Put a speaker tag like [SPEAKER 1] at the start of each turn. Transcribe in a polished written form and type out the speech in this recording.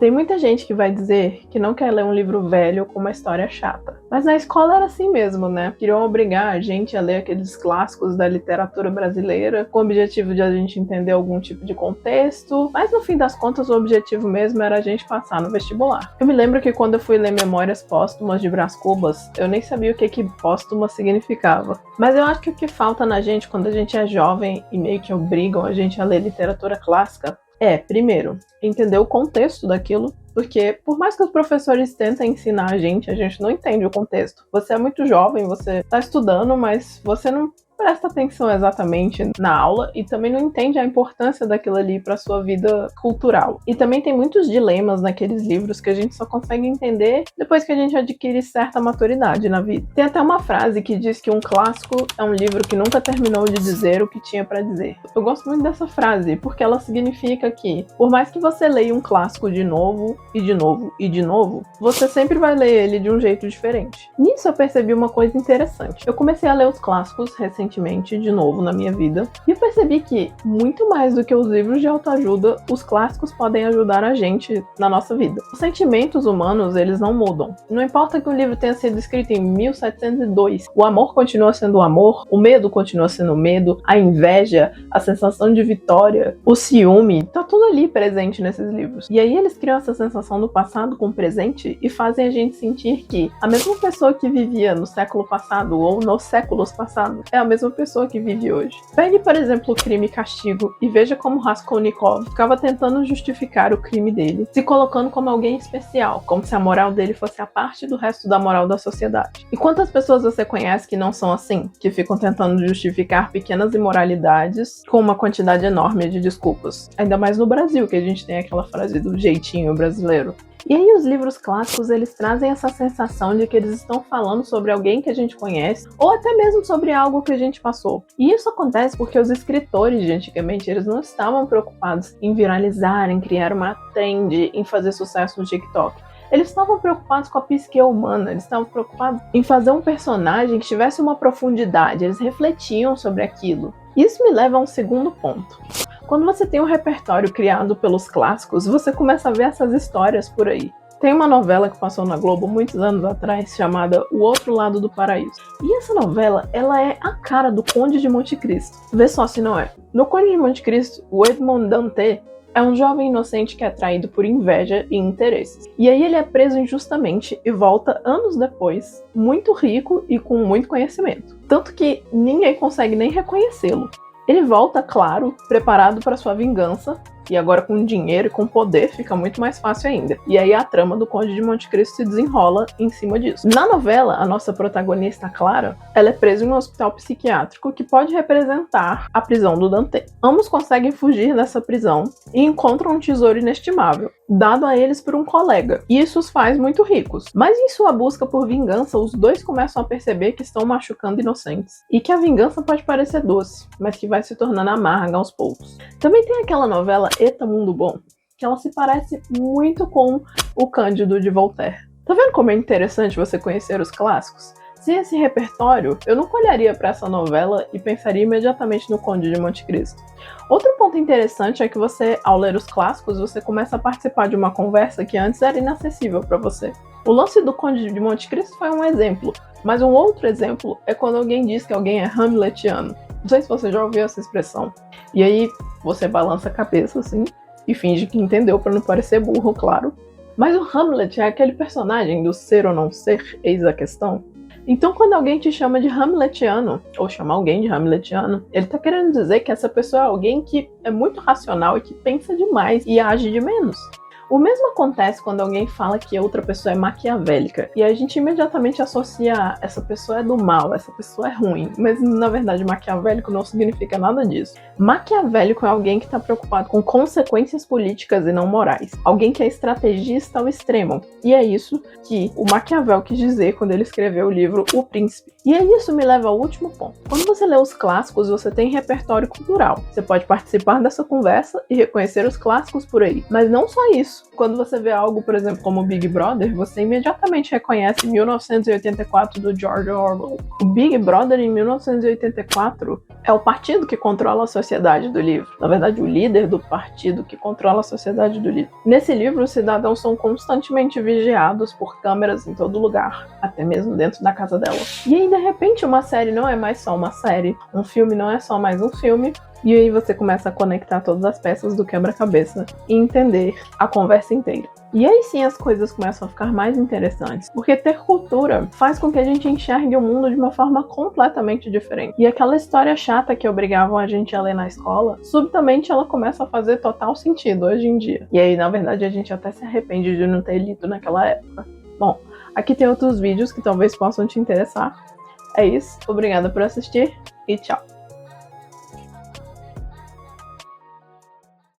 [SPEAKER 1] Tem muita gente que vai dizer que não quer ler um livro velho com uma história chata. Mas na escola era assim mesmo, né? Queriam obrigar a gente a ler aqueles clássicos da literatura brasileira com o objetivo de a gente entender algum tipo de contexto. Mas no fim das contas o objetivo mesmo era a gente passar no vestibular. Eu me lembro que quando eu fui ler Memórias Póstumas de Brás Cubas, eu nem sabia o que póstuma significava. Mas eu acho que o que falta na gente quando a gente é jovem e meio que obrigam a gente a ler literatura clássica é, primeiro, entender o contexto daquilo, porque por mais que os professores tentem ensinar a gente não entende o contexto. Você é muito jovem, você está estudando, mas você não presta atenção exatamente na aula e também não entende a importância daquilo ali para sua vida cultural. E também tem muitos dilemas naqueles livros que a gente só consegue entender depois que a gente adquire certa maturidade na vida. Tem até uma frase que diz que um clássico é um livro que nunca terminou de dizer o que tinha para dizer. Eu gosto muito dessa frase porque ela significa que, por mais que você leia um clássico de novo e de novo e de novo, você sempre vai ler ele de um jeito diferente. Nisso eu percebi uma coisa interessante. Eu comecei a ler os clássicos recentemente de novo na minha vida, e eu percebi que, muito mais do que os livros de autoajuda, os clássicos podem ajudar a gente na nossa vida. Os sentimentos humanos, eles não mudam. Não importa que o livro tenha sido escrito em 1702, o amor continua sendo o amor, o medo continua sendo o medo, a inveja, a sensação de vitória, o ciúme, tá tudo ali presente nesses livros. E aí eles criam essa sensação do passado com o presente e fazem a gente sentir que a mesma pessoa que vivia no século passado ou nos séculos passados é a mesma pessoa que vive hoje. Pegue, por exemplo, o Crime e Castigo e veja como Raskolnikov ficava tentando justificar o crime dele, se colocando como alguém especial, como se a moral dele fosse a parte do resto da moral da sociedade. E quantas pessoas você conhece que não são assim, que ficam tentando justificar pequenas imoralidades com uma quantidade enorme de desculpas? Ainda mais no Brasil, que a gente tem aquela frase do jeitinho brasileiro. E aí os livros clássicos, eles trazem essa sensação de que eles estão falando sobre alguém que a gente conhece, ou até mesmo sobre algo que a gente passou. E isso acontece porque os escritores de antigamente, eles não estavam preocupados em viralizar, em criar uma trend, em fazer sucesso no TikTok. Eles estavam preocupados com a psique humana, eles estavam preocupados em fazer um personagem que tivesse uma profundidade, eles refletiam sobre aquilo. Isso me leva a um segundo ponto. Quando você tem um repertório criado pelos clássicos, você começa a ver essas histórias por aí. Tem uma novela que passou na Globo muitos anos atrás, chamada O Outro Lado do Paraíso. E essa novela, ela é a cara do Conde de Monte Cristo. Vê só se não é. No Conde de Monte Cristo, o Edmond Dantès é um jovem inocente que é atraído por inveja e interesses. E aí ele é preso injustamente e volta anos depois, muito rico e com muito conhecimento. Tanto que ninguém consegue nem reconhecê-lo. Ele volta, claro, preparado para sua vingança, e agora com dinheiro e com poder fica muito mais fácil ainda. E aí a trama do Conde de Monte Cristo se desenrola em cima disso. Na novela, a nossa protagonista, Clara, ela é presa em um hospital psiquiátrico que pode representar a prisão do Dantès. Ambos conseguem fugir dessa prisão e encontram um tesouro inestimável, dado a eles por um colega. E isso os faz muito ricos. Mas em sua busca por vingança, os dois começam a perceber que estão machucando inocentes. E que a vingança pode parecer doce, mas que vai se tornando amarga aos poucos. Também tem aquela novela Eita Mundo Bom, que ela se parece muito com o Cândido de Voltaire. Tá vendo como é interessante você conhecer os clássicos? Sem esse repertório, eu nunca olharia para essa novela e pensaria imediatamente no Conde de Monte Cristo. Outro ponto interessante é que você, ao ler os clássicos, você começa a participar de uma conversa que antes era inacessível para você. O lance do Conde de Monte Cristo foi um exemplo, mas um outro exemplo é quando alguém diz que alguém é hamletiano. Não sei se você já ouviu essa expressão. E aí você balança a cabeça assim e finge que entendeu para não parecer burro, claro. Mas o Hamlet é aquele personagem do ser ou não ser, eis a questão. Então quando alguém te chama de hamletiano, ou chama alguém de hamletiano, ele tá querendo dizer que essa pessoa é alguém que é muito racional e que pensa demais e age de menos. O mesmo acontece quando alguém fala que outra pessoa é maquiavélica, e a gente imediatamente associa essa pessoa é do mal, essa pessoa é ruim, mas na verdade maquiavélico não significa nada disso. Maquiavélico é alguém que está preocupado com consequências políticas e não morais, alguém que é estrategista ao extremo, e é isso que o Maquiavel quis dizer quando ele escreveu o livro O Príncipe. E aí isso me leva ao último ponto. Quando você lê os clássicos, você tem repertório cultural. Você pode participar dessa conversa e reconhecer os clássicos por aí. Mas não só isso. Quando você vê algo, por exemplo, como Big Brother, você imediatamente reconhece 1984 do George Orwell. O Big Brother em 1984 é o partido que controla a sociedade do livro. Na verdade, o líder do partido que controla a sociedade do livro. Nesse livro, os cidadãos são constantemente vigiados por câmeras em todo lugar, até mesmo dentro da casa dela. E aí, de repente, uma série não é mais só uma série, um filme não é só mais um filme, e aí você começa a conectar todas as peças do quebra-cabeça e entender a conversa inteira. E aí sim as coisas começam a ficar mais interessantes, porque ter cultura faz com que a gente enxergue o mundo de uma forma completamente diferente. E aquela história chata que obrigavam a gente a ler na escola, subitamente ela começa a fazer total sentido hoje em dia. E aí, na verdade, a gente até se arrepende de não ter lido naquela época. Bom, aqui tem outros vídeos que talvez possam te interessar. É isso, obrigada por assistir e tchau!